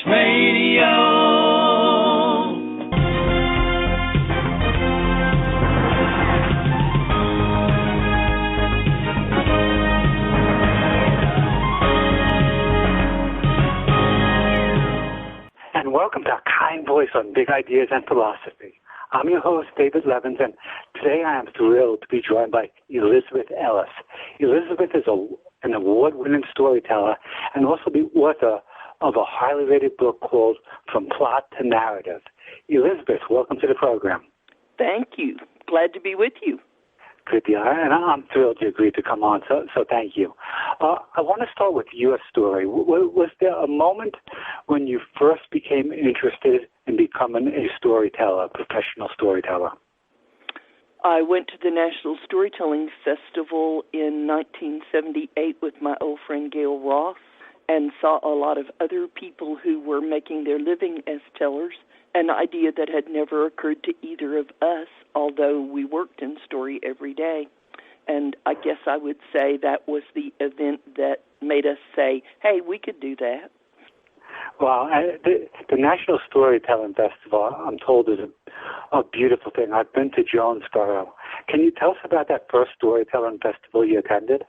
Radio. And welcome to A Kind Voice on Big Ideas and Philosophy. I'm your host, David Levins, and today I am thrilled to be joined by Elizabeth Ellis. Elizabeth is an award-winning storyteller and also the author of a highly rated book called From Plot to Narrative. Elizabeth, welcome to the program. Thank you. Glad to be with you. Good deal. And I'm thrilled you agreed to come on, so thank you. I want to start with your story. Was there a moment when you first became interested in becoming a storyteller, a professional storyteller? I went to the National Storytelling Festival in 1978 with my old friend Gail Ross and saw a lot of other people who were making their living as tellers, an idea that had never occurred to either of us, although we worked in story every day. And I guess I would say that was the event that made us say, hey, we could do that. Well, the National Storytelling Festival, I'm told, is a beautiful thing. I've been to Jonesboro. Can you tell us about that first storytelling festival you attended?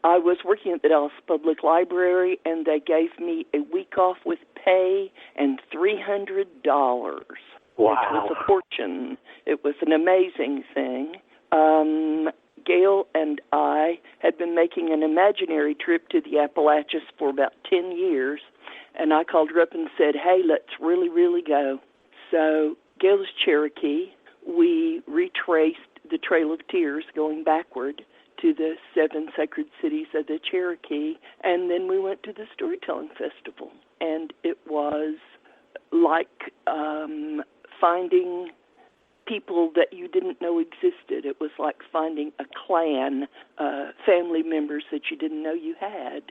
I was working at the Dallas Public Library, and they gave me a week off with pay and $300. Wow. It was a fortune. It was an amazing thing. Gail and I had been making an imaginary trip to the Appalachians for about 10 years, and I called her up and said, hey, let's really, really go. So Gail's Cherokee. We retraced the Trail of Tears going backward to the 7 sacred cities of the Cherokee, and then we went to the Storytelling Festival. And it was like finding people that you didn't know existed. It was like finding a clan, family members that you didn't know you had.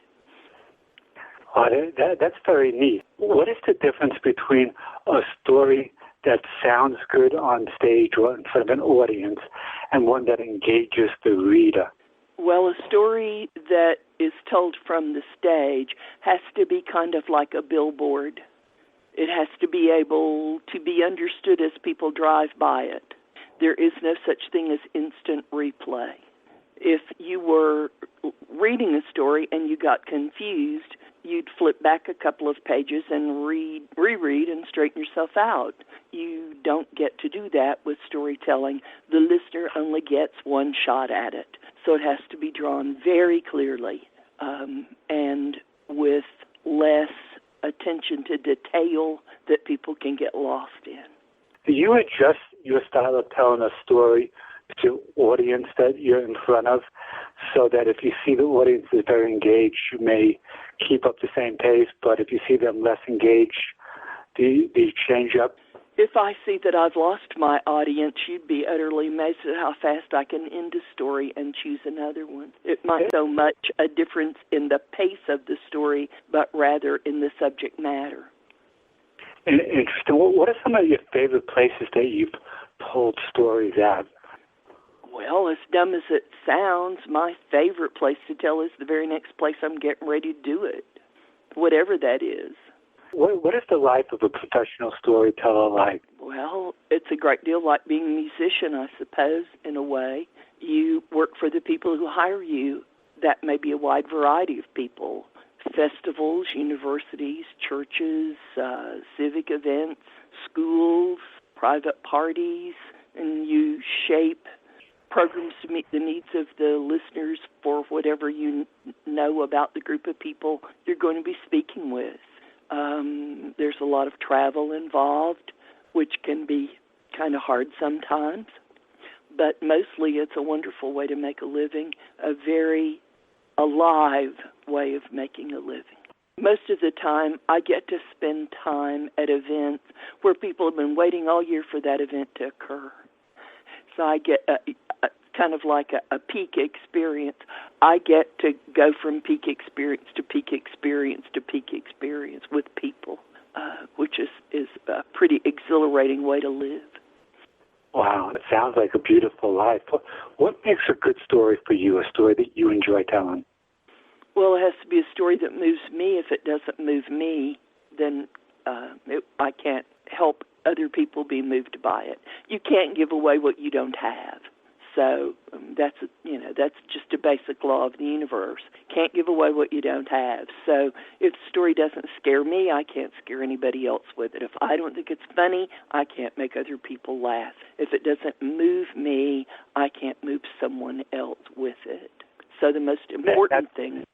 Oh, that's very neat. What is the difference between a story that sounds good on stage or in front of an audience and one that engages the reader? Well, a story that is told from the stage has to be kind of like a billboard. It has to be able to be understood as people drive by it. There is no such thing as instant replay. If you were reading a story and you got confused, you'd flip back a couple of pages and reread and straighten yourself out. You don't get to do that with storytelling. The listener only gets one shot at it. So it has to be drawn very clearly and with less attention to detail that people can get lost in. Do you adjust your style of telling a story to audience that you're in front of so that if you see the audience is very engaged, you may keep up the same pace, but if you see them less engaged, do you change up? If I see that I've lost my audience, you'd be utterly amazed at how fast I can end a story and choose another one. It might so much a difference in the pace of the story, but rather in the subject matter. Interesting. What are some of your favorite places that you've told stories at? Well, as dumb as it sounds, my favorite place to tell is the very next place I'm getting ready to do it, whatever that is. What is the life of a professional storyteller like? Well, it's a great deal like being a musician, I suppose, in a way. You work for the people who hire you. That may be a wide variety of people. Festivals, universities, churches, civic events, schools, private parties, and you shape programs to meet the needs of the listeners for whatever you know about the group of people you're going to be speaking with. There's a lot of travel involved, which can be kind of hard sometimes, but mostly it's a wonderful way to make a living, a very alive way of making a living. Most of the time, I get to spend time at events where people have been waiting all year for that event to occur. So I get kind of like a peak experience. I get to go from peak experience to peak experience to peak experience with people, which is a pretty exhilarating way to live. Wow, it sounds like a beautiful life. What makes a good story for you, a story that you enjoy telling? Well, it has to be a story that moves me. If it doesn't move me, then I can't help other people be moved by it. You can't give away what you don't have. So that's just a basic law of the universe. Can't give away what you don't have. So if the story doesn't scare me, I can't scare anybody else with it. If I don't think it's funny, I can't make other people laugh. If it doesn't move me, I can't move someone else with it. So the most important thing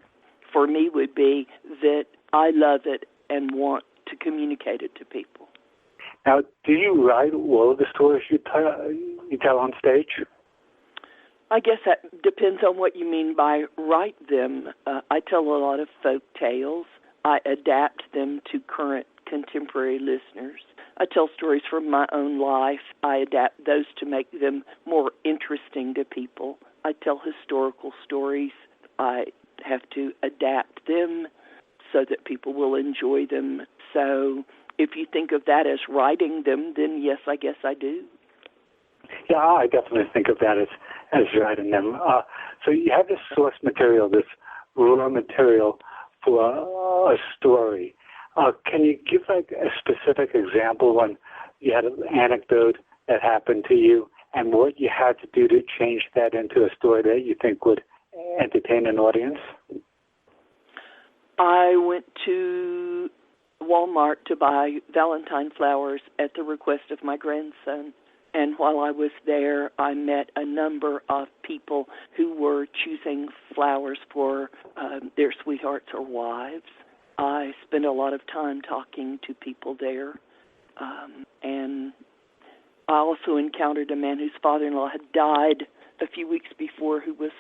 for me would be that I love it and want to communicate it to people. Now, do you write all of the stories you tell on stage? I guess that depends on what you mean by write them. I tell a lot of folk tales. I adapt them to current contemporary listeners. I tell stories from my own life. I adapt those to make them more interesting to people. I tell historical stories. I have to adapt them so that people will enjoy them. So if you think of that as writing them, then yes, I guess I do. Yeah, I definitely think of that as writing them. So you have this source material, this raw material for a story. Can you give like a specific example when you had an anecdote that happened to you and what you had to do to change that into a story that you think would entertain an audience? I went to Walmart to buy Valentine flowers at the request of my grandson. And while I was there, I met a number of people who were choosing flowers for their sweethearts or wives. I spent a lot of time talking to people there. And I also encountered a man whose father-in-law had died a few weeks before, who was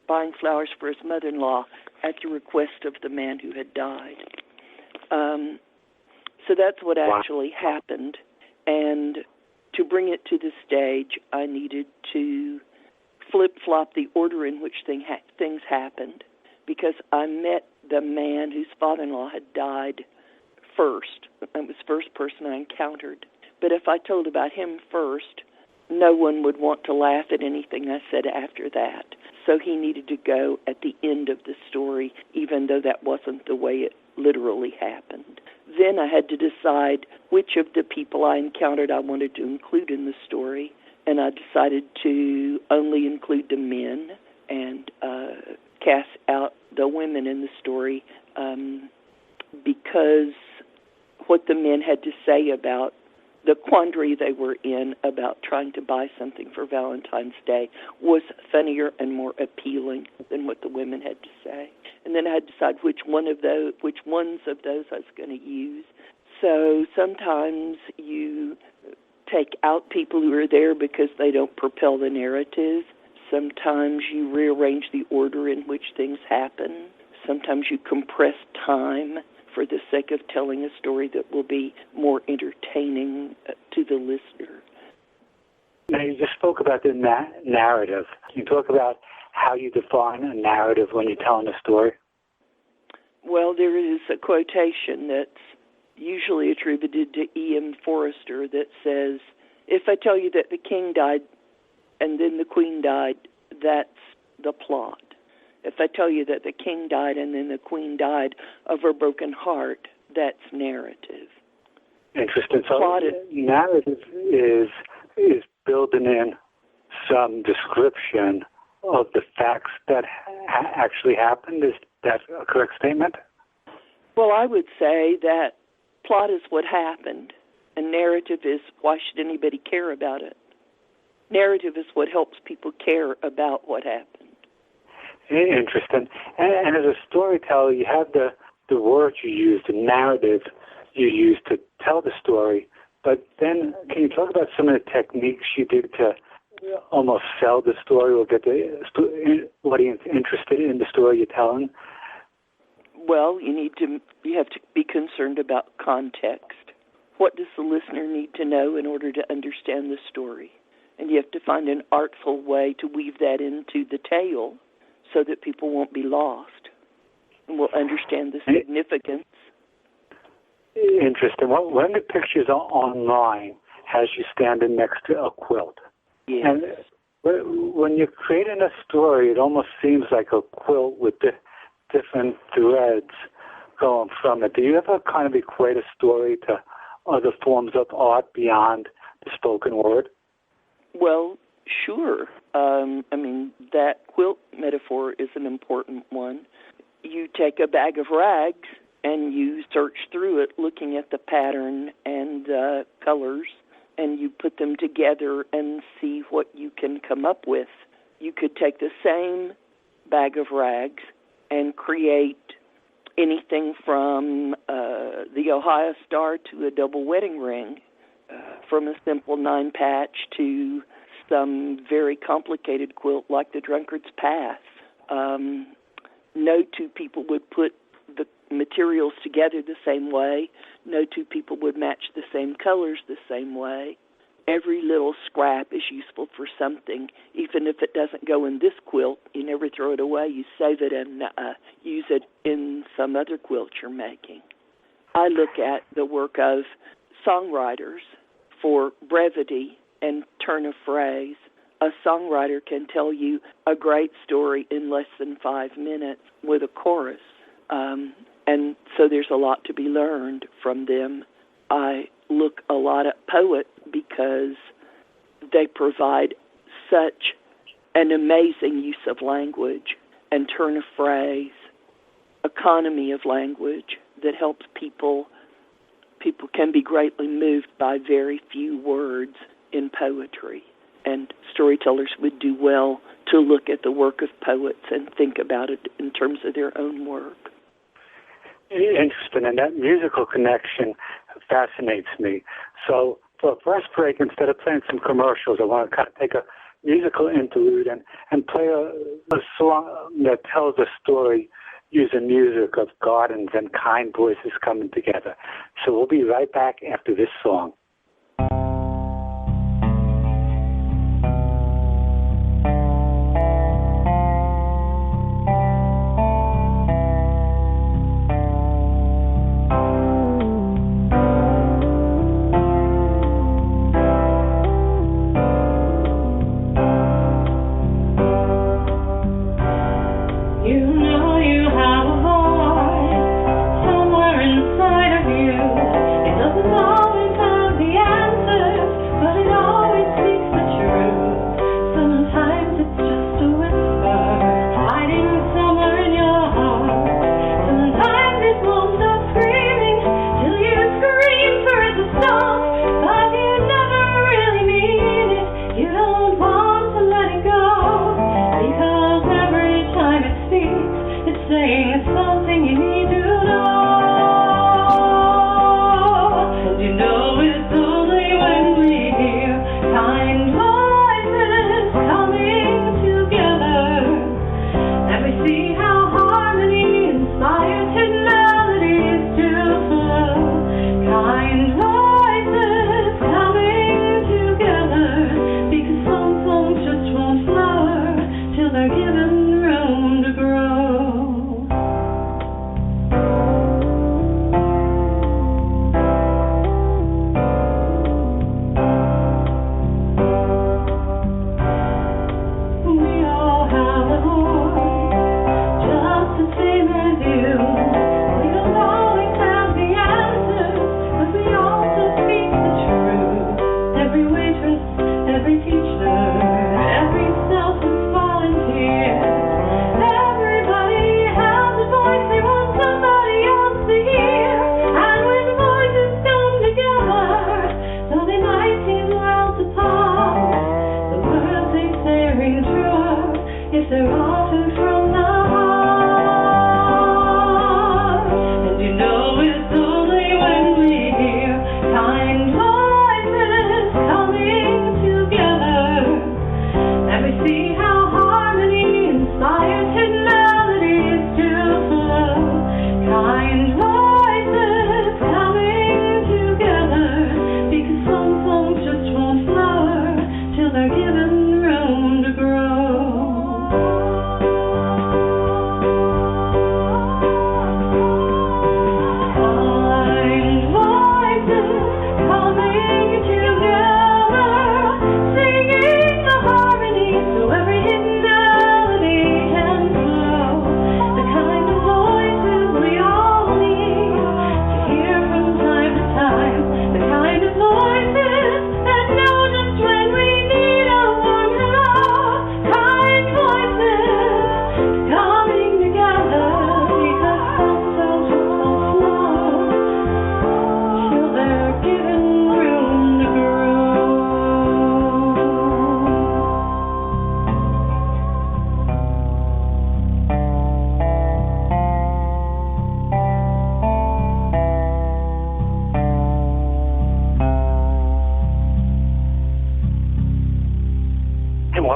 buying flowers for his mother-in-law at the request of the man who had died. So that's what actually happened. And to bring it to the stage, I needed to flip-flop the order in which things happened, because I met the man whose father-in-law had died first. It was the first person I encountered. But if I told about him first, no one would want to laugh at anything I said after that. So he needed to go at the end of the story, even though that wasn't the way it literally happened. Then I had to decide which of the people I encountered I wanted to include in the story, and I decided to only include the men and cast out the women in the story because what the men had to say about the quandary they were in about trying to buy something for Valentine's Day was funnier and more appealing than what the women had to say. And then I had to decide which ones of those I was going to use. So sometimes you take out people who are there because they don't propel the narrative. Sometimes you rearrange the order in which things happen. Sometimes you compress time for the sake of telling a story that will be more entertaining to the listener. Now, you just spoke about the narrative. Can you talk about how you define a narrative when you're telling a story? Well, there is a quotation that's usually attributed to E.M. Forrester that says, if I tell you that the king died and then the queen died, that's the plot. If I tell you that the king died and then the queen died of her broken heart, that's narrative. Interesting. So narrative is building in some description of the facts that actually happened. Is that a correct statement? Well, I would say that plot is what happened, and narrative is why should anybody care about it. Narrative is what helps people care about what happened. Interesting. And as a storyteller, you have the words you use, the narrative you use to tell the story. But then can you talk about some of the techniques you do to almost sell the story or get the audience interested in the story you're telling? Well, you have to be concerned about context. What does the listener need to know in order to understand the story? And you have to find an artful way to weave that into the tale so that people won't be lost and will understand the significance. Interesting. Well, one of the pictures online has you standing next to a quilt. Yes. And when you're creating a story, it almost seems like a quilt with different threads. going from it. Do you ever kind of equate a story to other forms of art beyond the spoken word? Well, sure. That quilt metaphor is an important one. You take a bag of rags and you search through it looking at the pattern and colors, and you put them together and see what you can come up with. You could take the same bag of rags and create anything from the Ohio Star to a double wedding ring, from a simple 9-patch to some very complicated quilt like the Drunkard's Path. No two people would put the materials together the same way. No two people would match the same colors the same way. Every little scrap is useful for something. Even if it doesn't go in this quilt, you never throw it away. You save it and use it in some other quilt you're making. I look at the work of songwriters for brevity and turn of phrase. A songwriter can tell you a great story in less than 5 minutes with a chorus. And so there's a lot to be learned from them. I look a lot at poets because they provide such an amazing use of language and turn of phrase, economy of language that helps people. People can be greatly moved by very few words in poetry. And storytellers would do well to look at the work of poets and think about it in terms of their own work. Interesting, and that musical connection fascinates me. So for a first break, instead of playing some commercials, I want to kind of take a musical interlude and play a song that tells a story using music of gardens and kind voices coming together. So we'll be right back after this song. Somewhere inside of you, it doesn't always have the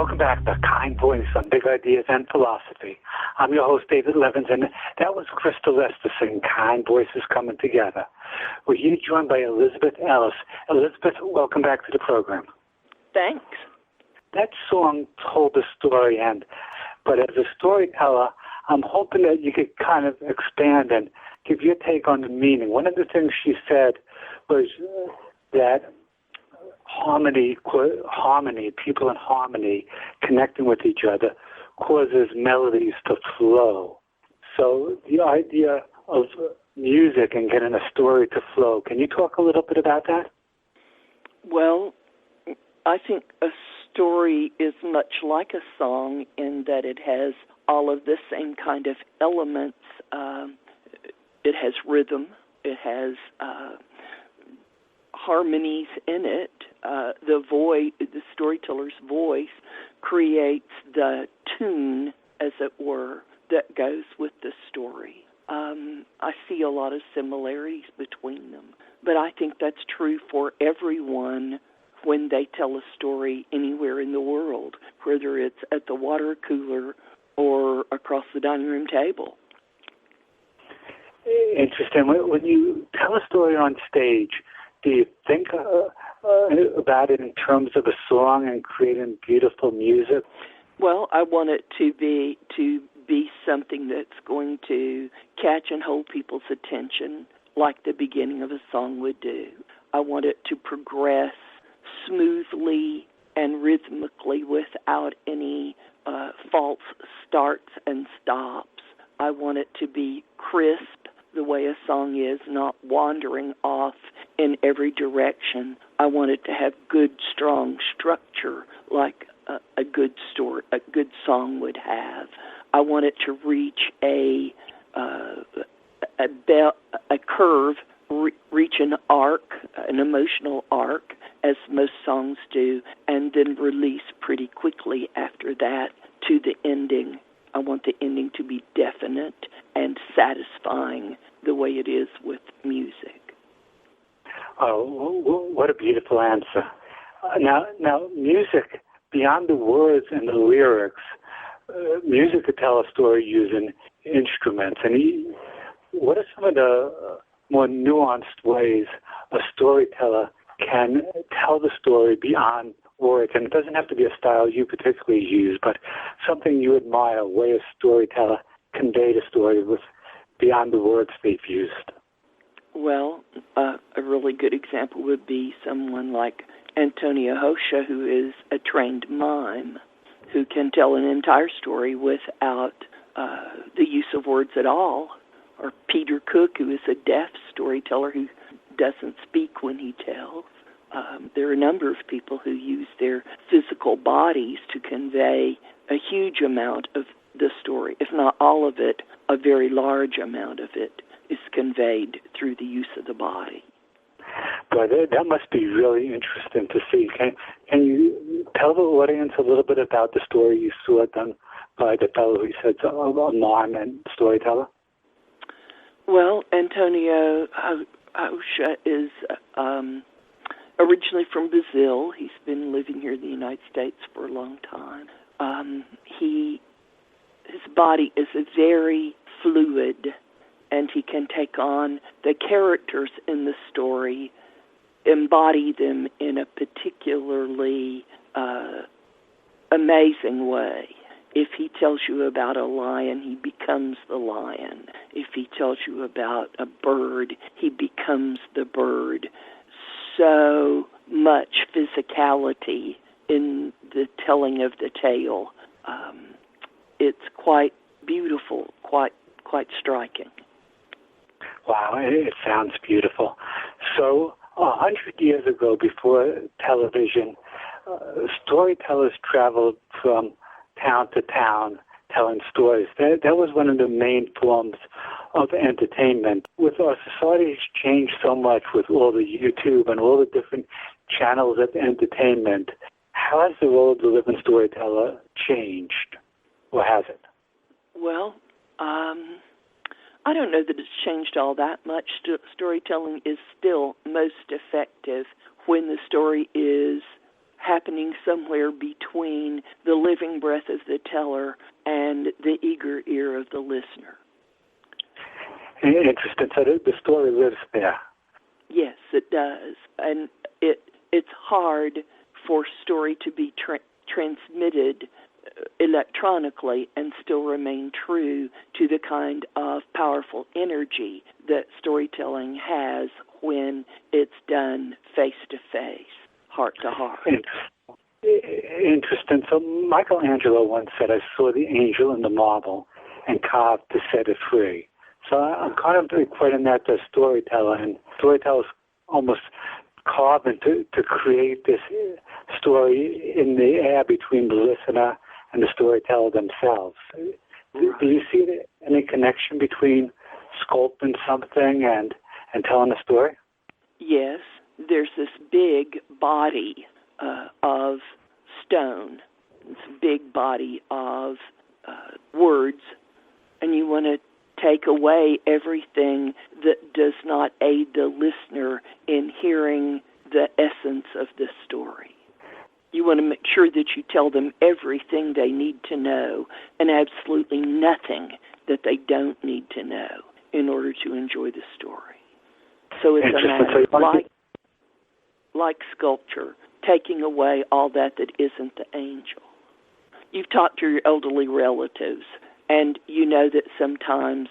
welcome back to Kind Voice on Big Ideas and Philosophy. I'm your host, David Levins, and that was Crystal Lester singing Kind Voices Coming Together. We're here joined by Elizabeth Ellis. Elizabeth, welcome back to the program. Thanks. That song told the story, but as a storyteller, I'm hoping that you could kind of expand and give your take on the meaning. One of the things she said was that harmony, people in harmony, connecting with each other, causes melodies to flow. So the idea of music and getting a story to flow, can you talk a little bit about that? Well, I think a story is much like a song in that it has all of the same kind of elements. It has rhythm. It has harmonies in it. The storyteller's voice creates the tune, as it were, that goes with the story. I see a lot of similarities between them, but I think that's true for everyone when they tell a story anywhere in the world, whether it's at the water cooler or across the dining room table. Interesting. When you tell a story on stage, do you think about it in terms of a song and creating beautiful music? Well, I want it to be something that's going to catch and hold people's attention like the beginning of a song would do. I want it to progress smoothly and rhythmically without any false starts and stops. I want it to be crisp, the way a song is, not wandering off in every direction. I want it to have good, strong structure like a good song would have. I want it to reach a curve, reach an arc, an emotional arc, as most songs do, and then release pretty quickly after that to the ending. I want the ending to be definite and satisfying the way it is with music. Oh, what a beautiful answer. Now, music, beyond the words and the lyrics, music could tell a story using instruments. And what are some of the more nuanced ways a storyteller can tell the story beyond words? And it doesn't have to be a style you particularly use, but something you admire, a way a storyteller conveyed a story with beyond the words they've used. Well, a really good example would be someone like Antonia Hosha, who is a trained mime, who can tell an entire story without the use of words at all. Or Peter Cook, who is a deaf storyteller who doesn't speak when he tells. There are a number of people who use their physical bodies to convey a huge amount of the story. If not all of it, a very large amount of it is conveyed through the use of the body. But that must be really interesting to see. Can you tell the audience a little bit about the story you saw done by the fellow who said a mime and storyteller? Well, Antonio Hosha is originally from Brazil. He's been living here in the United States for a long time. His body is very fluid, and he can take on the characters in the story, embody them in a particularly amazing way. If he tells you about a lion, he becomes the lion. If he tells you about a bird, he becomes the bird. So much physicality in the telling of the tale. It's quite beautiful, quite striking. Wow, it sounds beautiful. So 100 years ago, before television, storytellers traveled from town to town telling stories. That was one of the main forms of entertainment. With our society has changed so much with all the YouTube and all the different channels of entertainment. How has the role of the living storyteller changed, or has it? Well, I don't know that it's changed all that much. Storytelling is still most effective when the story happening somewhere between the living breath of the teller and the eager ear of the listener. Interesting. So the story lives there. Yes, it does. And it's hard for story to be transmitted electronically and still remain true to the kind of powerful energy that storytelling has when it's done face-to-face, heart-to-heart. Interesting. So Michelangelo once said, I saw the angel in the marble and carved to set it free. So I'm kind of equating that to storyteller, and storytellers almost carving to create this story in the air between the listener and the storyteller themselves. Do you see any connection between sculpting something and telling a story? Yes. There's this big body of stone, this big body of words, and you want to take away everything that does not aid the listener in hearing the essence of the story. You want to make sure that you tell them everything they need to know and absolutely nothing that they don't need to know in order to enjoy the story. So it's a matter like sculpture, taking away all that isn't the angel. You've talked to your elderly relatives, and you know that sometimes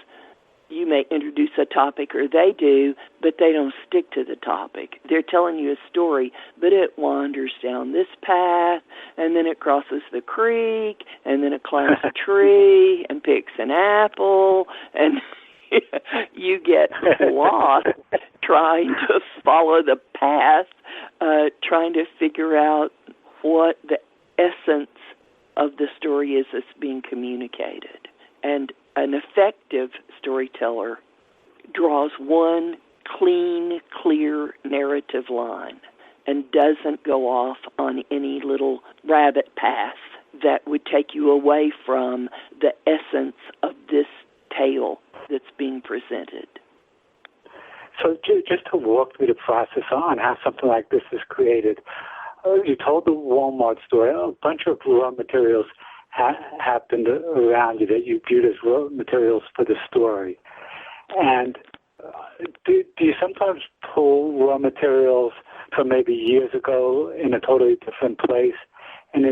you may introduce a topic, or they do, but they don't stick to the topic. They're telling you a story, but it wanders down this path, and then it crosses the creek, and then it climbs a tree and picks an apple, and you get lost trying to follow the path, trying to figure out what the essence of the story is that's being communicated. And an effective storyteller draws one clean, clear narrative line and doesn't go off on any little rabbit path that would take you away from the essence of this tale that's being presented. So just to walk through the process on how something like this is created, you told the Walmart story. A bunch of raw materials happened around you that you viewed as raw materials for the story. And do you sometimes pull raw materials from maybe years ago in a totally different place and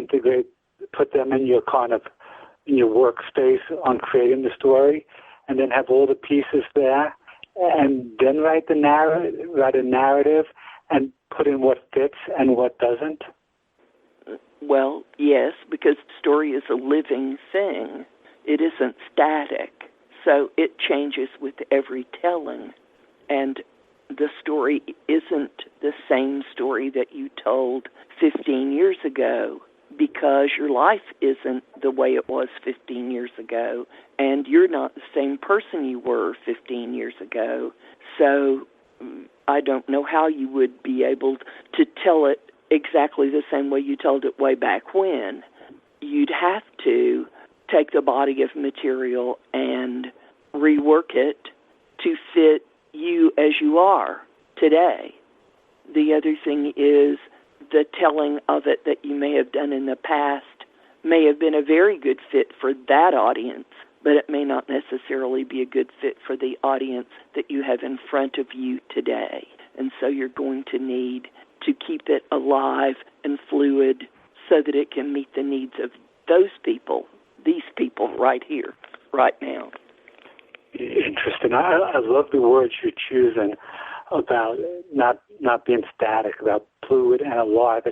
put them in your workspace on creating the story, and then have all the pieces there, and then write a narrative and put in what fits and what doesn't? Well, yes, because the story is a living thing. It isn't static, so it changes with every telling. And the story isn't the same story that you told 15 years ago, because your life isn't the way it was 15 years ago, and you're not the same person you were 15 years ago. So I don't know how you would be able to tell it exactly the same way you told it way back when. You'd have to take the body of material and rework it to fit you as you are today. The other thing is the telling of it that you may have done in the past may have been a very good fit for that audience, but it may not necessarily be a good fit for the audience that you have in front of you today. And so you're going to need to keep it alive and fluid so that it can meet the needs of those people, these people right here, right now. Interesting. I love the words you're choosing about not being static, about fluid and alive.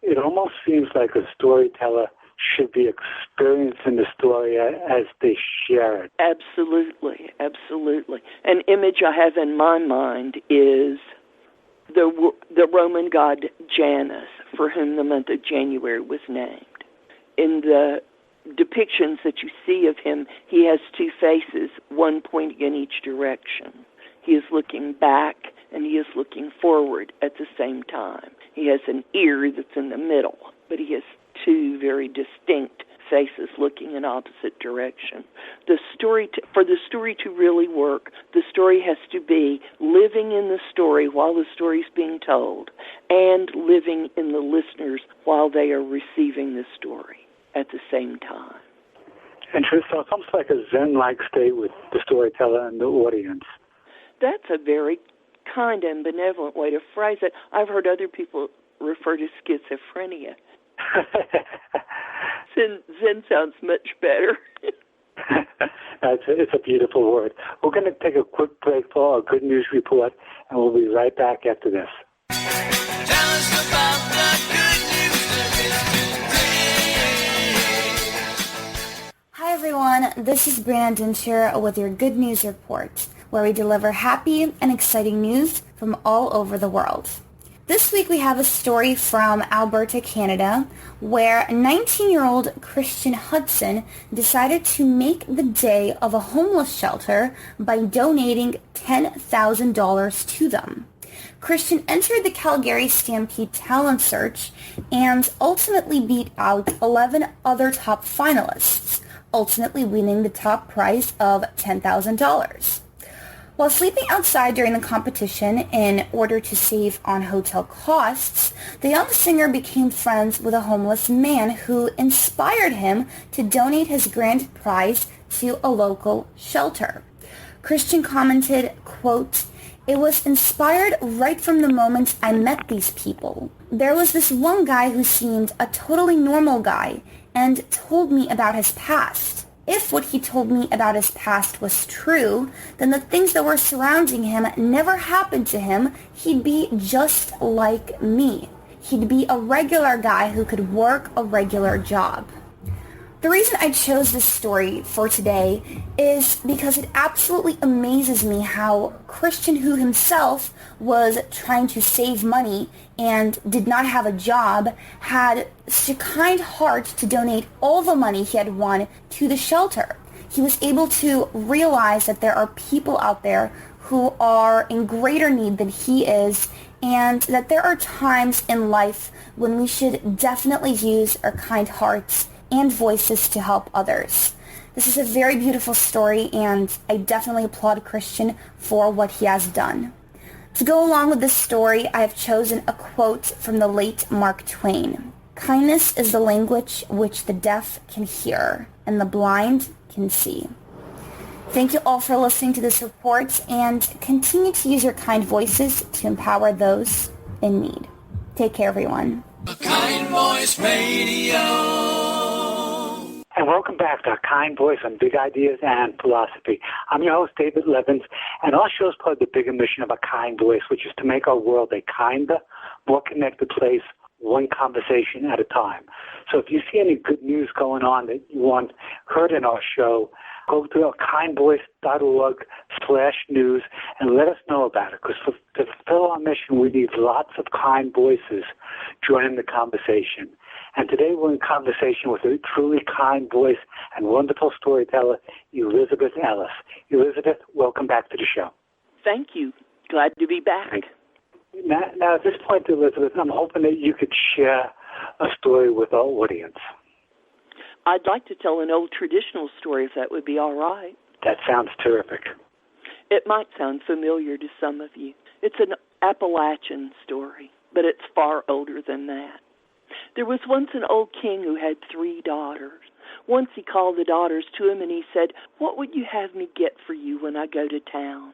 It almost seems like a storyteller should be experiencing the story as they share it. Absolutely, absolutely. An image I have in my mind is the Roman god Janus, for whom the month of January was named. In the depictions that you see of him, he has two faces, one pointing in each direction. He is looking back and he is looking forward at the same time. He has an ear that's in the middle, but he has two very distinct faces looking in opposite direction. For the story to really work, the story has to be living in the story while the story is being told, and living in the listeners while they are receiving the story at the same time. Interesting. So it's almost like a Zen-like state with the storyteller and the audience. That's a very kind and benevolent way to phrase it. I've heard other people refer to schizophrenia. Zen sounds much better. It's a beautiful word. We're going to take a quick break for our good news report, and we'll be right back after this. Tell us about the good news that is today. Hi everyone, this is Brandon Scher with your Good News Report, where we deliver happy and exciting news from all over the world. This week we have a story from Alberta, Canada, where 19-year-old Christian Hudson decided to make the day of a homeless shelter by donating $10,000 to them. Christian entered the Calgary Stampede talent search and ultimately beat out 11 other top finalists, ultimately winning the top prize of $10,000. While sleeping outside during the competition in order to save on hotel costs, the young singer became friends with a homeless man who inspired him to donate his grand prize to a local shelter. Christian commented, quote, "It was inspired right from the moment I met these people. There was this one guy who seemed a totally normal guy and told me about his past. If what he told me about his past was true, then the things that were surrounding him never happened to him. He'd be just like me. He'd be a regular guy who could work a regular job." The reason I chose this story for today is because it absolutely amazes me how Christian, who himself was trying to save money and did not have a job, had such a kind heart to donate all the money he had won to the shelter. He was able to realize that there are people out there who are in greater need than he is, and that there are times in life when we should definitely use our kind hearts and voices to help others. This is a very beautiful story, and I definitely applaud Christian for what he has done. To go along with this story, I have chosen a quote from the late Mark Twain. "Kindness is the language which the deaf can hear, and the blind can see." Thank you all for listening to this report, and continue to use your kind voices to empower those in need. Take care, everyone. A Kind Voice Radio. And welcome back to our Kind Voice on Big Ideas and Philosophy. I'm your host, David Levins, and our show is part of the bigger mission of a Kind Voice, which is to make our world a kinder, more connected place, one conversation at a time. So if you see any good news going on that you want heard in our show, go to kindvoice.org/news and let us know about it, because to fulfill our mission, we need lots of kind voices joining the conversation. And today we're in conversation with a truly kind voice and wonderful storyteller, Elizabeth Ellis. Elizabeth, welcome back to the show. Thank you. Glad to be back. Now at this point, Elizabeth, I'm hoping that you could share a story with our audience. I'd like to tell an old traditional story, if that would be all right. That sounds terrific. It might sound familiar to some of you. It's an Appalachian story, but it's far older than that. There was once an old king who had 3 daughters. Once he called the daughters to him and he said, "What would you have me get for you when I go to town?"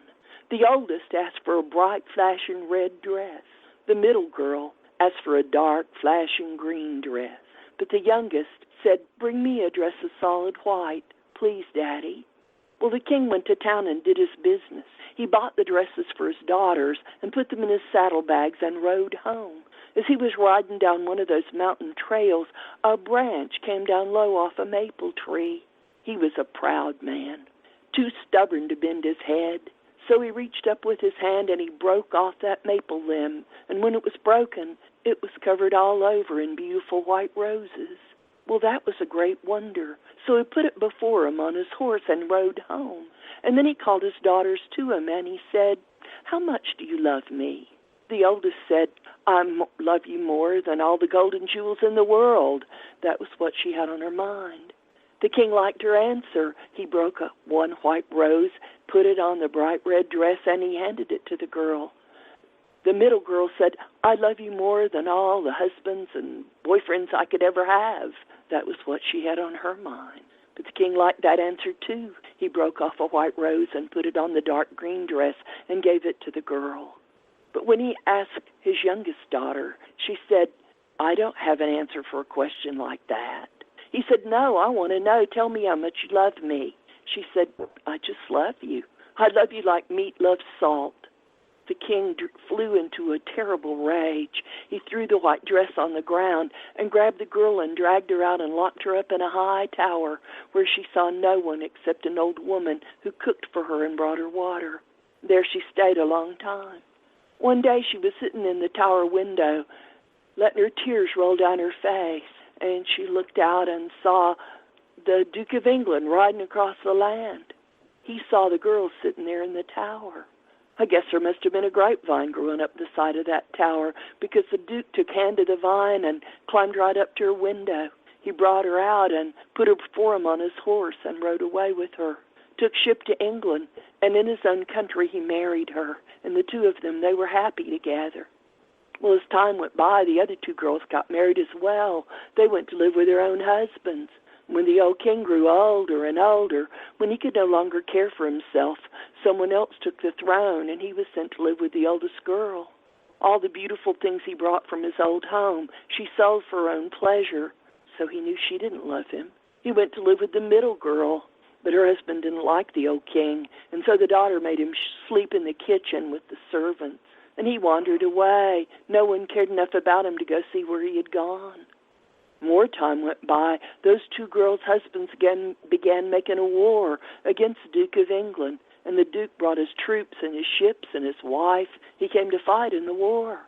The oldest asked for a bright, flashing red dress. The middle girl asked for a dark, flashing green dress. But the youngest said, "Bring me a dress of solid white, please, Daddy." Well, the king went to town and did his business. He bought the dresses for his daughters and put them in his saddlebags and rode home. As he was riding down one of those mountain trails, a branch came down low off a maple tree. He was a proud man, too stubborn to bend his head. So he reached up with his hand and he broke off that maple limb. And when it was broken, it was covered all over in beautiful white roses. Well, that was a great wonder. So he put it before him on his horse and rode home. And then he called his daughters to him and he said, "How much do you love me?" The oldest said, "I love you more than all the golden jewels in the world." That was what she had on her mind. The king liked her answer. He broke up one white rose, put it on the bright red dress, and he handed it to the girl. The middle girl said, "I love you more than all the husbands and boyfriends I could ever have." That was what she had on her mind. But the king liked that answer too. He broke off a white rose and put it on the dark green dress and gave it to the girl. But when he asked his youngest daughter, she said, "I don't have an answer for a question like that." He said, "No, I want to know. Tell me how much you love me." She said, "I just love you. I love you like meat loves salt." The king flew into a terrible rage. He threw the white dress on the ground and grabbed the girl and dragged her out and locked her up in a high tower where she saw no one except an old woman who cooked for her and brought her water. There she stayed a long time. One day she was sitting in the tower window, letting her tears roll down her face, and she looked out and saw the Duke of England riding across the land. He saw the girl sitting there in the tower. I guess there must have been a grapevine growing up the side of that tower, because the Duke took hand to the vine and climbed right up to her window. He brought her out and put her before him on his horse and rode away with her, took ship to England, and in his own country he married her, and the two of them, they were happy together. Well, as time went by, the other two girls got married as well. They went to live with their own husbands. When the old king grew older and older, when he could no longer care for himself, someone else took the throne, and he was sent to live with the oldest girl. All the beautiful things he brought from his old home, she sold for her own pleasure, so he knew she didn't love him. He went to live with the middle girl, but her husband didn't like the old king, and so the daughter made him sleep in the kitchen with the servants, and he wandered away. No one cared enough about him to go see where he had gone. More time went by. Those two girls' husbands again began making a war against the Duke of England, and the Duke brought his troops and his ships and his wife. He came to fight in the war.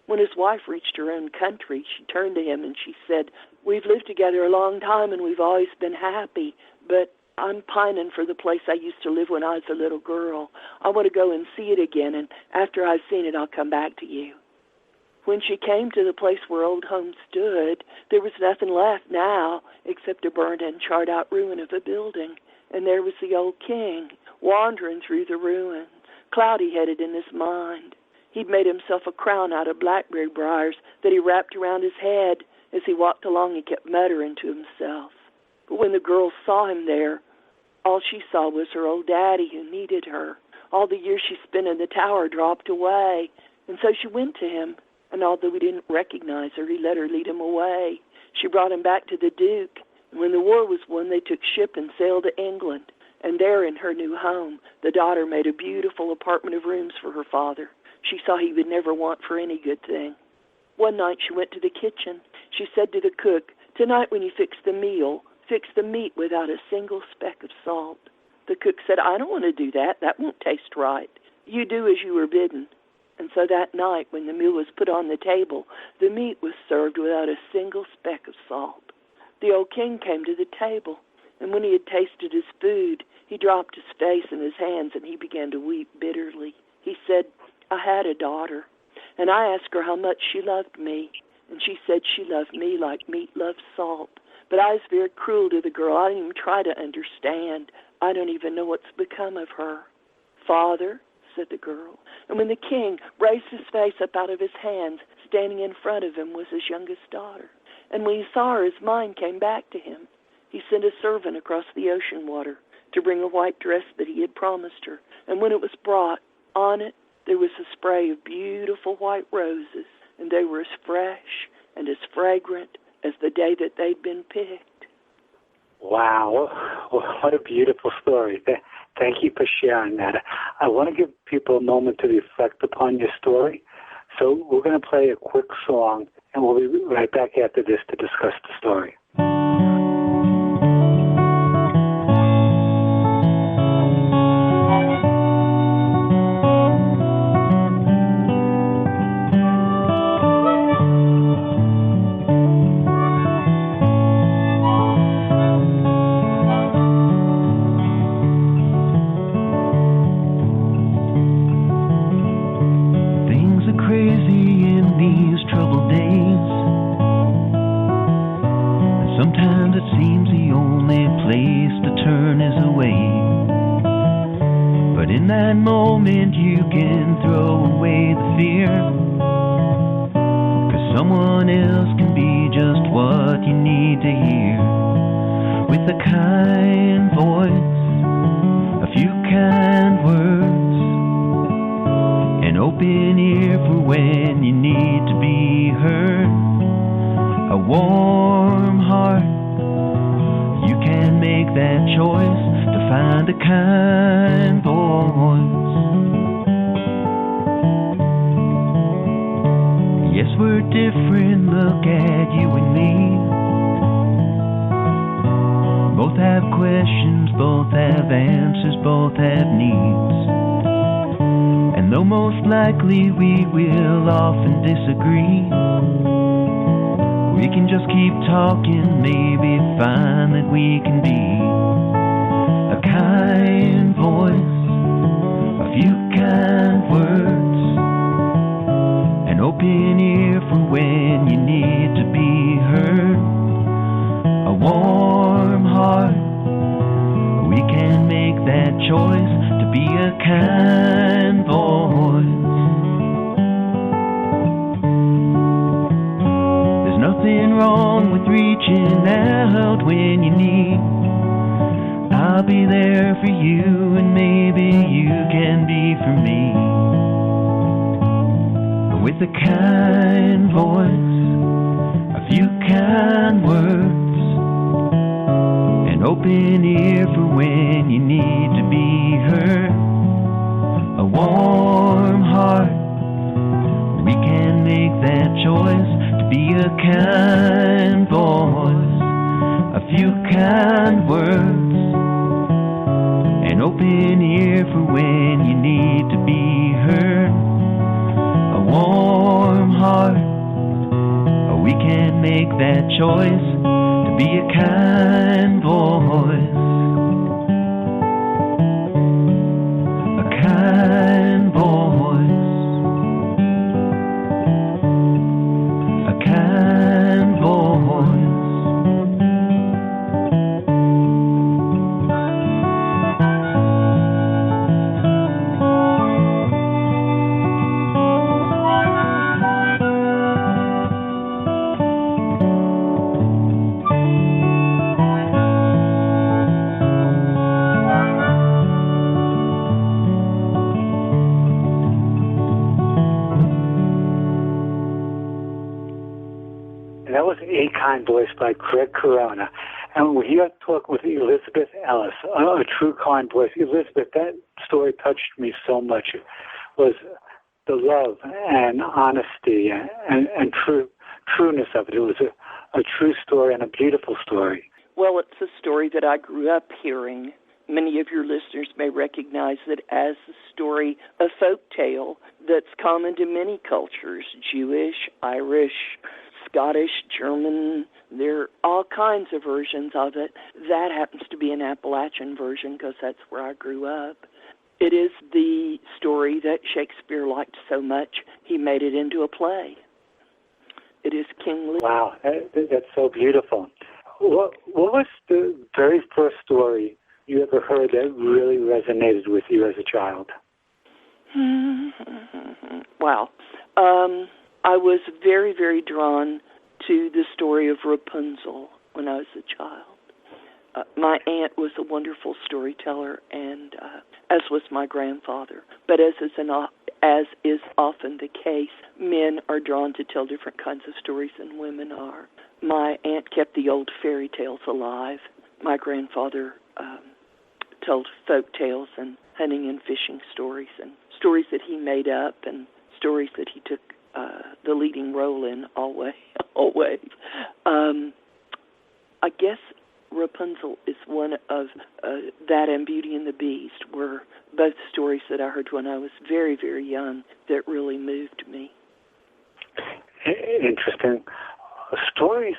When his wife reached her own country, she turned to him and she said, "We've lived together a long time and we've always been happy, but I'm pining for the place I used to live when I was a little girl. I want to go and see it again, and after I've seen it, I'll come back to you." When she came to the place where old home stood, there was nothing left now except a burned and charred-out ruin of a building. And there was the old king, wandering through the ruins, cloudy-headed in his mind. He'd made himself a crown out of blackberry briars that he wrapped around his head. As he walked along, he kept muttering to himself. But when the girl saw him there, all she saw was her old daddy who needed her. All the years she spent in the tower dropped away, and so she went to him. And although he didn't recognize her, he let her lead him away. She brought him back to the Duke. And when the war was won, they took ship and sailed to England. And there in her new home, the daughter made a beautiful apartment of rooms for her father. She saw he would never want for any good thing. One night she went to the kitchen. She said to the cook, "Tonight when you fix the meal, fix the meat without a single speck of salt." The cook said, "I don't want to do that. That won't taste right. You do as you were bidden." And so that night, when the meal was put on the table, the meat was served without a single speck of salt. The old king came to the table, and when he had tasted his food, he dropped his face in his hands and he began to weep bitterly. He said, "I had a daughter, and I asked her how much she loved me, and she said she loved me like meat loves salt. But I was very cruel to the girl. I didn't even try to understand. I don't even know what's become of her." "Father," said the girl. And when the king raised his face up out of his hands, standing in front of him was his youngest daughter. And when he saw her, his mind came back to him. He sent a servant across the ocean water to bring a white dress that he had promised her. And when it was brought, on it there was a spray of beautiful white roses, and they were as fresh and as fragrant as the day that they'd been picked. Wow, what a beautiful story. Thank you for sharing that. I want to give people a moment to reflect upon your story. So we're going to play a quick song, and we'll be right back after this to discuss the story. Sometimes open ear for when you need to be heard. A warm heart. You can make that choice to find a kind voice. Yes, we're different, look at you and me. Both have questions, both have answers, both have needs. And though most likely we will often disagree, we can just keep talking, maybe find that we can be a kind voice, a few kind words, an open ear for when you need to be heard, a warm heart. We can make that choice to be a kind voice. There's nothing wrong with reaching out when you need. I'll be there for you, and maybe you can be for me. With a kind voice, a few kind words, an open ear for when you need to be heard, a warm heart. We can make that choice to be a kind voice, a few kind words, an open ear for when you need to be heard, a warm heart. We can make that choice to be a kind voice, a kind voice, a kind voice. That was A Kind Voice by Greg Corona. And we're here talking with Elizabeth Ellis, a true kind voice. Elizabeth, that story touched me so much. It was the love and honesty and trueness of it. It was a true story and a beautiful story. Well, it's a story that I grew up hearing. Many of your listeners may recognize it as the story, a folk tale that's common to many cultures, Jewish, Irish, Scottish, German. There are all kinds of versions of it. That happens to be an Appalachian version because that's where I grew up. It is the story that Shakespeare liked so much, he made it into a play. It is King Lear. Wow, that's so beautiful. What was the very first story you ever heard that really resonated with you as a child? Wow. I was very, very drawn to the story of Rapunzel when I was a child. My aunt was a wonderful storyteller, and as was my grandfather. But as is often the case, men are drawn to tell different kinds of stories than women are. My aunt kept the old fairy tales alive. My grandfather told folk tales and hunting and fishing stories, and stories that he made up, and stories that he took the leading role in always. I guess Rapunzel is one of that and Beauty and the Beast were both stories that I heard when I was very, very young that really moved me. Interesting. Stories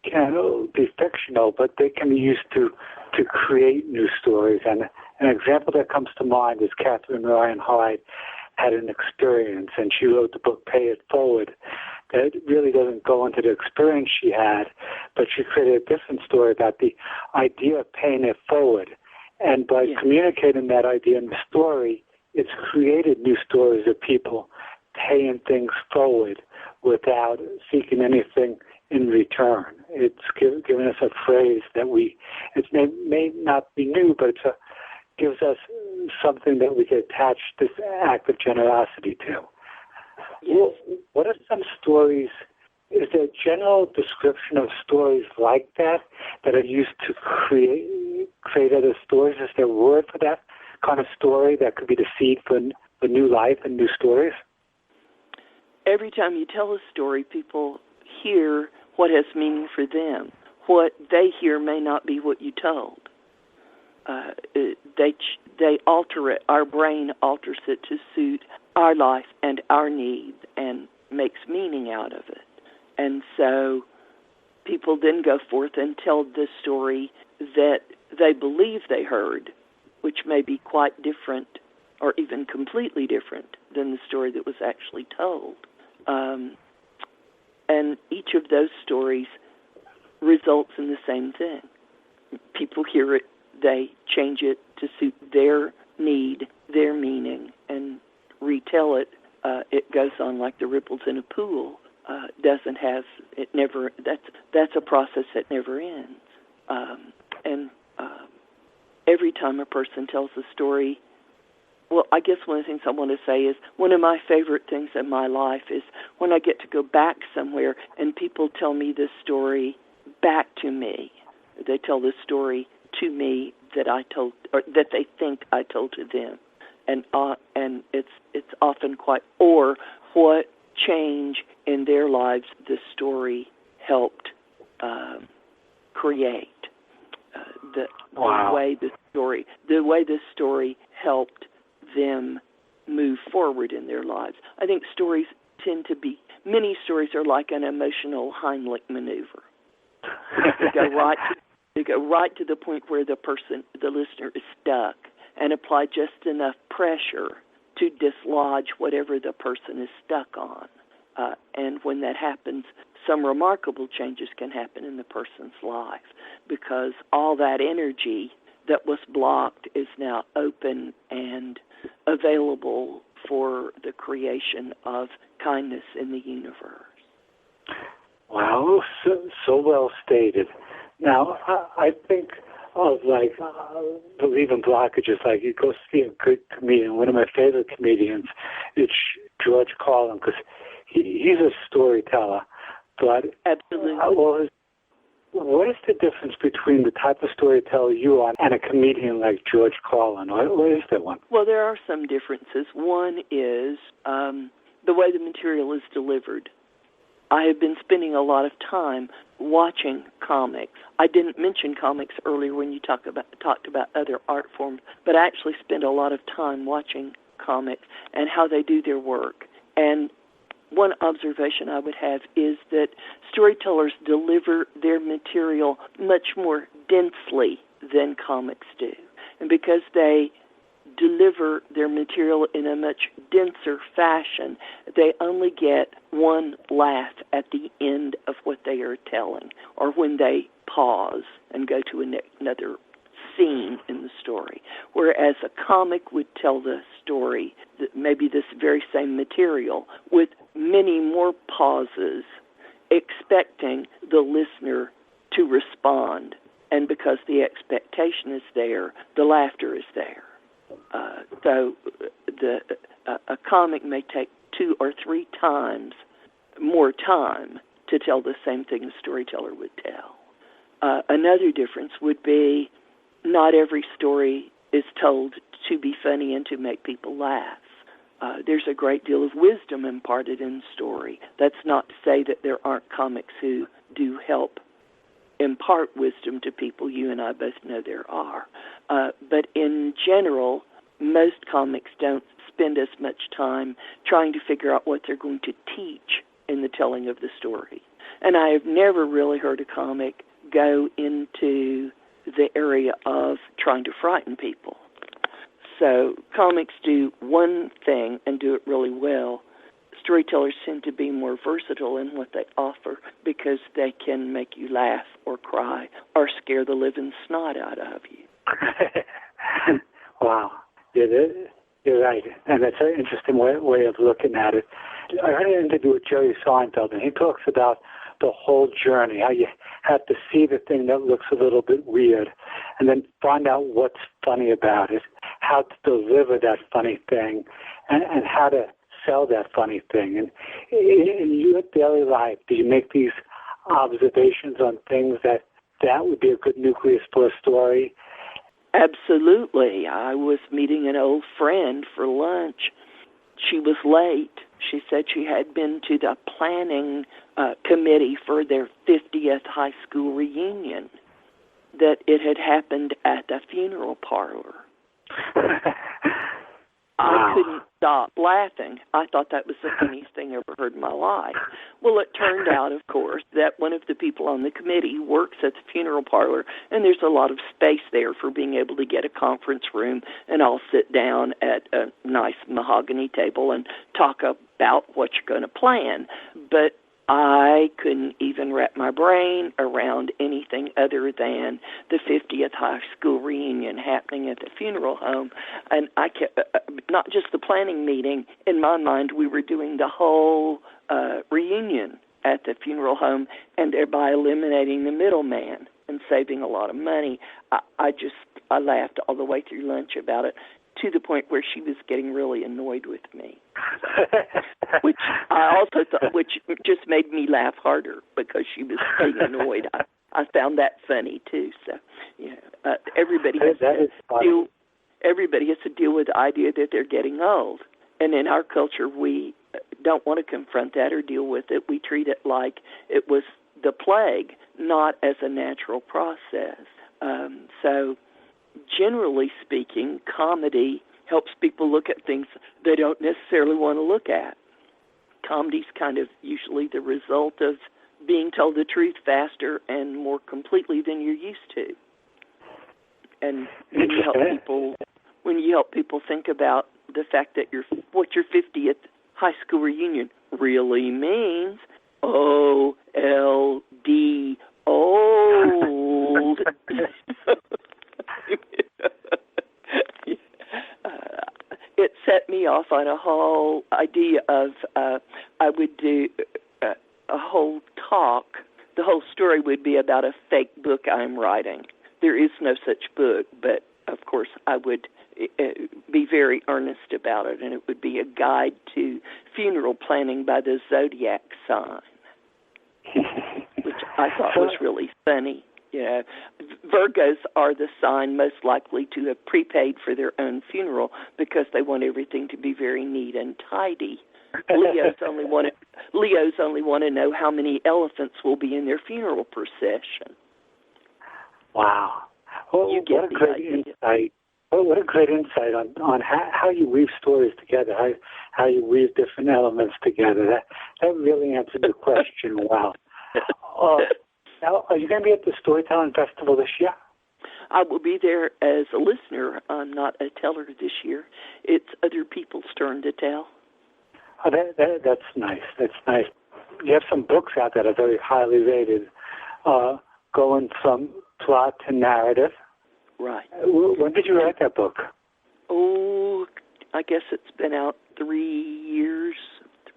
can be fictional, but they can be used to create new stories. And an example that comes to mind is Catherine Ryan Hyde had an experience, and she wrote the book Pay It Forward that really doesn't go into the experience she had, but she created a different story about the idea of paying it forward. And by communicating that idea in the story, it's created new stories of people paying things forward without seeking anything in return. It's given us a phrase that it may not be new, but it gives us something that we can attach this act of generosity to. stories, is there a general description of stories like that are used to create other stories? Is there a word for that kind of story that could be the seed for new life and new stories? Every time you tell a story, people hear what has meaning for them. What they hear may not be what you told. They alter it. Our brain alters it to suit our life and our needs and makes meaning out of it. And so people then go forth and tell the story that they believe they heard, which may be quite different or even completely different than the story that was actually told. And each of those stories results in the same thing. People hear it, they change it to suit their need, their meaning, and retell it. It goes on like the ripples in a pool. That's a process that never ends. Every time a person tells a story, well, I guess one of the things I want to say is one of my favorite things in my life is when I get to go back somewhere and people tell me this story back to me. They tell this story to me that I told, or that they think I told to them, and it's often quite, or what change in their lives the story helped create. The way the story helped them move forward in their lives. I think stories many stories are like an emotional Heimlich maneuver. They go right to the point where the listener is stuck, and apply just enough pressure to dislodge whatever the person is stuck on. And when that happens, some remarkable changes can happen in the person's life because all that energy that was blocked is now open and available for the creation of kindness in the universe. Wow, so well stated. Now, I think of believing blockages, like you go see a good comedian. One of my favorite comedians is George Collin, because he's a storyteller. But absolutely. What is the difference between the type of storyteller you are and a comedian like George Collin? Or is there one? Well, there are some differences. One is the way the material is delivered. I have been spending a lot of time watching comics. I didn't mention comics earlier when you talked about other art forms, but I actually spend a lot of time watching comics and how they do their work. And one observation I would have is that storytellers deliver their material much more densely than comics do. And because they deliver their material in a much denser fashion, they only get one laugh at the end of what they are telling, or when they pause and go to another scene in the story. Whereas a comic would tell the story, maybe this very same material, with many more pauses, expecting the listener to respond. And because the expectation is there, the laughter is there. So a comic may take 2 or 3 times more time to tell the same thing a storyteller would tell. Another difference would be not every story is told to be funny and to make people laugh. There's a great deal of wisdom imparted in story. That's not to say that there aren't comics who do help impart wisdom to people. You and I both know there are. But in general, most comics don't spend as much time trying to figure out what they're going to teach in the telling of the story. And I have never really heard a comic go into the area of trying to frighten people. So comics do one thing and do it really well. Storytellers tend to be more versatile in what they offer because they can make you laugh or cry or scare the living snot out of you. Wow. You're right. And that's an interesting way of looking at it. I heard an interview with Jerry Seinfeld, and he talks about the whole journey, how you have to see the thing that looks a little bit weird and then find out what's funny about it, how to deliver that funny thing, and how to sell that funny thing. And in your daily life, do you make these observations on things that would be a good nucleus for a story? Absolutely. I was meeting an old friend for lunch. She was late. She said she had been to the planning committee for their 50th high school reunion, that it had happened at the funeral parlor. I couldn't stop laughing. I thought that was the funniest thing I ever heard in my life. Well, it turned out, of course, that one of the people on the committee works at the funeral parlor, and there's a lot of space there for being able to get a conference room and all sit down at a nice mahogany table and talk about what you're going to plan. But I couldn't even wrap my brain around anything other than the 50th high school reunion happening at the funeral home. And I kept, not just the planning meeting, in my mind we were doing the whole reunion at the funeral home, and thereby eliminating the middleman and saving a lot of money. I laughed all the way through lunch about it, to the point where she was getting really annoyed with me, which I also thought, which just made me laugh harder because she was getting annoyed. I found that funny too. So, everybody has to deal with the idea that they're getting old, and in our culture, we don't want to confront that or deal with it. We treat it like it was the plague, not as a natural process. So, generally speaking, comedy helps people look at things they don't necessarily want to look at. Comedy's kind of usually the result of being told the truth faster and more completely than you're used to. And when you help people think about the fact that what your 50th high school reunion really means, OLD, old. It set me off on a whole idea of I would do a whole talk. The whole story would be about a fake book I'm writing. There is no such book, but of course I would be very earnest about it, and it would be a guide to funeral planning by the zodiac sign, which I thought was really funny. Virgos are the sign most likely to have prepaid for their own funeral because they want everything to be very neat and tidy. Leos only want to know how many elephants will be in their funeral procession. Wow. Well, what a great insight. What a great insight on how you weave stories together, how you weave different elements together. That really answered the question well. Now, are you going to be at the Storytelling Festival this year? I will be there as a listener. I'm not a teller this year. It's other people's turn to tell. Oh, that's nice. That's nice. You have some books out that are very highly rated, going from plot to narrative. Right. When did you write that book? Oh, I guess it's been out 3 years,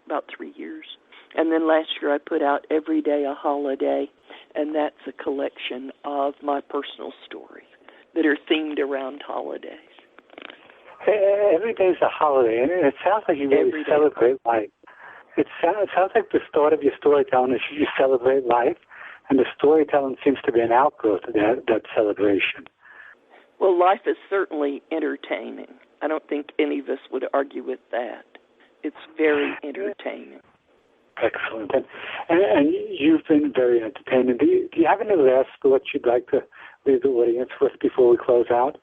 about 3 years. And then last year I put out Every Day a Holiday, and that's a collection of my personal stories that are themed around holidays. Every day is a holiday, and it sounds like you really celebrate life. It sounds like the start of your storytelling is you celebrate life, and the storytelling seems to be an outgrowth of that celebration. Well, life is certainly entertaining. I don't think any of us would argue with that. It's very entertaining. Excellent. And you've been very entertaining. Do you have any last thoughts you'd like to leave the audience with before we close out?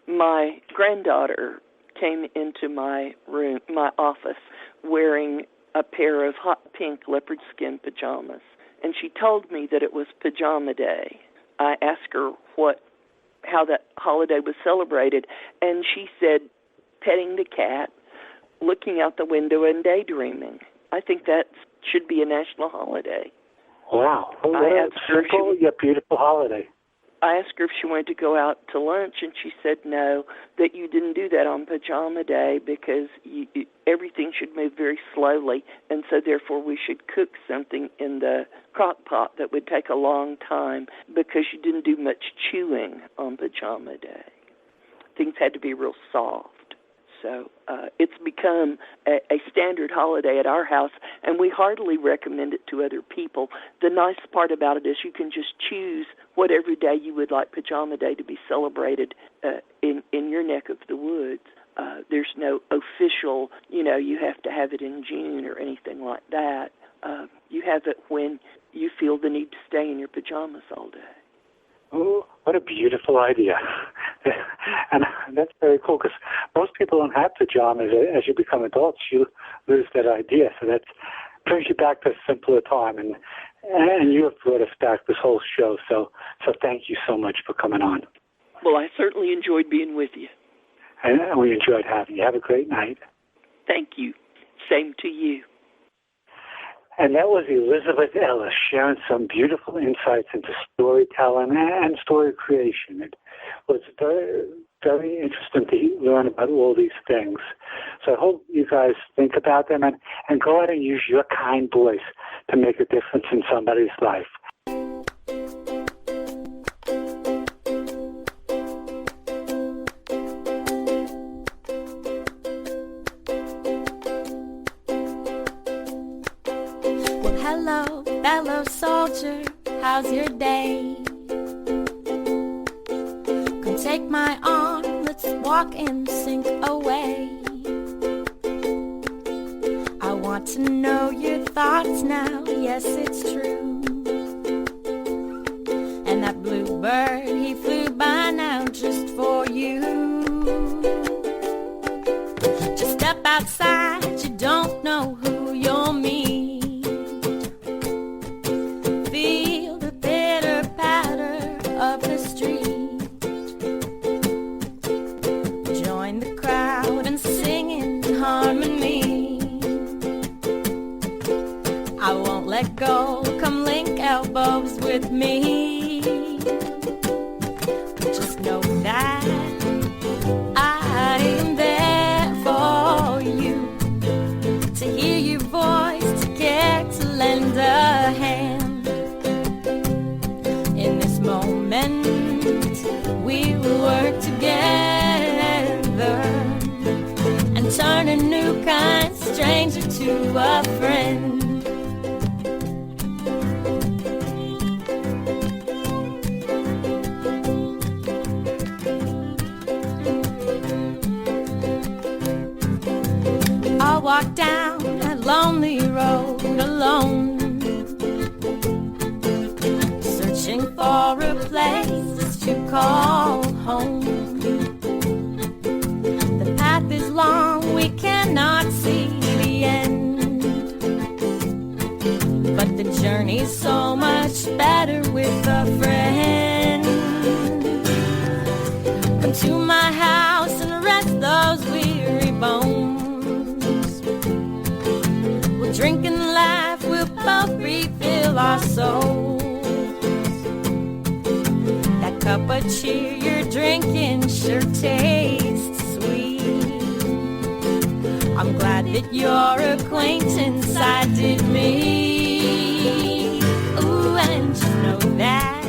My granddaughter came into my office, wearing a pair of hot pink leopard skin pajamas, and she told me that it was Pajama Day. I asked her how that holiday was celebrated, and she said, petting the cat, looking out the window, and daydreaming. I think that should be a national holiday. Wow. What a simple yet beautiful holiday. I asked her if she wanted to go out to lunch, and she said no, that you didn't do that on Pajama Day because everything should move very slowly, and so therefore we should cook something in the crock pot that would take a long time because you didn't do much chewing on Pajama Day. Things had to be real soft. So it's become a standard holiday at our house, and we heartily recommend it to other people. The nice part about it is you can just choose whatever day you would like Pajama Day to be celebrated in your neck of the woods. There's no official, you have to have it in June or anything like that. You have it when you feel the need to stay in your pajamas all day. Oh, what a beautiful idea. And that's very cool, because most people don't have pajamas. As you become adults, you lose that idea. So that brings you back to a simpler time. And you have brought us back this whole show. So thank you so much for coming on. Well, I certainly enjoyed being with you. And we enjoyed having you. Have a great night. Thank you. Same to you. And that was Elizabeth Ellis sharing some beautiful insights into storytelling and story creation. It was very, very interesting to learn about all these things. So I hope you guys think about them and go out and use your kind voice to make a difference in somebody's life. Hello, fellow soldier, how's your day? Come take my arm, let's walk and sink away. I want to know your thoughts now, yes it's true. And that bluebird, he flew by now just for you. Just step outside, you don't know who you'll meet. Let go, come link elbows with me. Just know that I am there for you, to hear your voice, to care, to lend a hand. In this moment, we will work together and turn a new kind stranger to a friend. Walk down that lonely road alone, searching for a place to call home. The path is long, we cannot see the end, but the journey's so much better with a friend. Come to my house and rest those weary bones. Drink and laugh, we'll both refill our souls. That cup of cheer you're drinking sure tastes sweet. I'm glad that your acquaintance sided me. Ooh, and just know that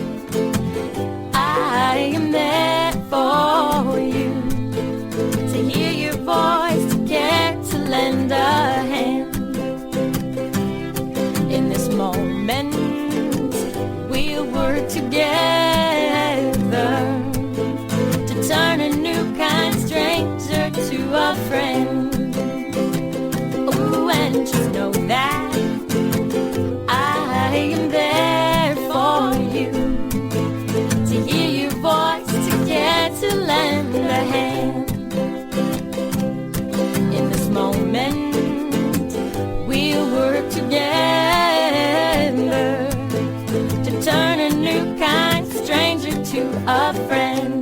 I am there for you, to hear your voice, to care, to lend a hand. In this moment, we'll work together to turn a new kind stranger to a friend. Ooh, and just know that I am there for you, to hear your voice, to care, to lend a hand. In this moment, we'll work together to turn a new kind stranger to a friend.